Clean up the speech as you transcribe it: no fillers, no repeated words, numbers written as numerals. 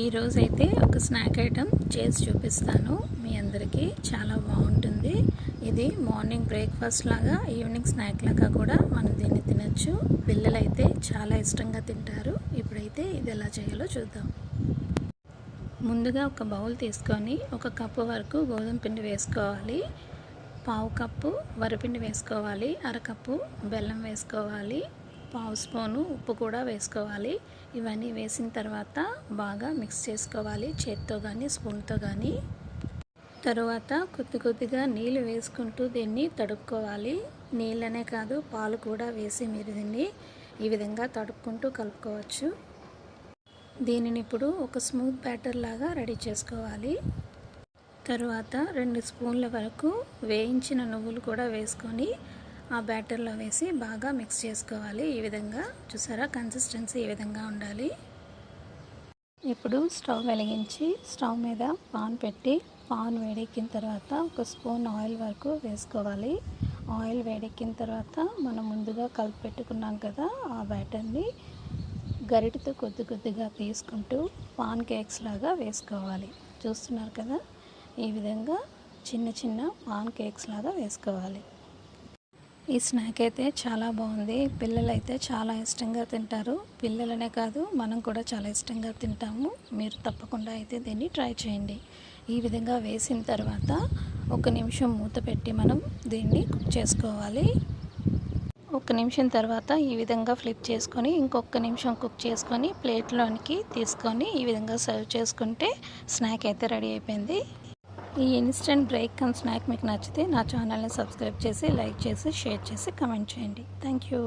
ఈరోజైతే ఒక snack item చేసి చూపిస్తాను మీ అందరికీ. చాలా బాగుంటుంది. ఇది మార్నింగ్ బ్రేక్ఫాస్ట్ లాగా, ఈవినింగ్ స్నాక్ లాగా కూడా మనం దీన్ని తినచ్చు. పిల్లలైతే చాలా ఇష్టంగా తింటారు. ఇప్పుడైతే ఇది ఎలా చేయాలో చూద్దాం. ముందుగా ఒక బౌల్ తీసుకొని 1 కప్పు వరకు గోధుమ పిండి వేసుకోవాలి. 1/2 కప్పు వరిపిండి వేసుకోవాలి. 1/2 కప్పు బెల్లం వేసుకోవాలి. 1/2 స్పూను ఉప్పు కూడా వేసుకోవాలి. ఇవన్నీ వేసిన తర్వాత బాగా మిక్స్ చేసుకోవాలి, చేత్తో కానీ స్పూన్తో కానీ. తరువాత కొద్దిగా నీళ్ళు వేసుకుంటూ దీన్ని తడుపుకోవాలి. నీళ్ళనే కాదు, పాలు కూడా వేసి మీరు దీన్ని ఈ విధంగా తడుపుకుంటూ కలుపుకోవచ్చు. దీనిని ఇప్పుడు ఒక స్మూత్ బ్యాటర్ లాగా రెడీ చేసుకోవాలి. తరువాత 2 స్పూన్ల వరకు వేయించిన నువ్వులు కూడా వేసుకొని ఆ బ్యాటర్లో వేసి బాగా మిక్స్ చేసుకోవాలి. ఈ విధంగా చూసారా, కన్సిస్టెన్సీ ఈ విధంగా ఉండాలి. ఇప్పుడు స్టవ్ వెలిగించి స్టవ్ మీద పాన్ పెట్టి, పాన్ వేడెక్కిన తర్వాత 1 స్పూన్ ఆయిల్ వరకు వేసుకోవాలి. ఆయిల్ వేడెక్కిన తర్వాత మనం ముందుగా కలిపి పెట్టుకున్నాం కదా, ఆ బ్యాటర్ని గరిటెతో కొద్దిగా తీసుకుంటూ పాన్ కేక్స్ లాగా వేసుకోవాలి. చూస్తున్నారు కదా, ఈ విధంగా చిన్న పాన్ కేక్స్ లాగా వేసుకోవాలి. ఈ స్నాక్ అయితే చాలా బాగుంది. పిల్లలైతే చాలా ఇష్టంగా తింటారు. పిల్లలనే కాదు, మనం కూడా చాలా ఇష్టంగా తింటాము. మీరు తప్పకుండా అయితే దీన్ని ట్రై చేయండి. ఈ విధంగా వేసిన తర్వాత 1 నిమిషం మూత పెట్టి మనం దీన్ని కుక్ చేసుకోవాలి. 1 నిమిషం తర్వాత ఈ విధంగా ఫ్లిప్ చేసుకొని ఇంకొక నిమిషం కుక్ చేసుకొని ప్లేట్లోనికి తీసుకొని ఈ విధంగా సర్వ్ చేసుకుంటే స్నాక్ అయితే రెడీ అయిపోయింది. ఈ ఇన్స్టెంట్ బ్రేక్ కమ్ స్నాక్ మీకు నచ్చితే నా ఛానల్ని సబ్స్క్రైబ్ చేసి, లైక్ చేసి, షేర్ చేసి, కమెంట్ చేయండి. Thank you.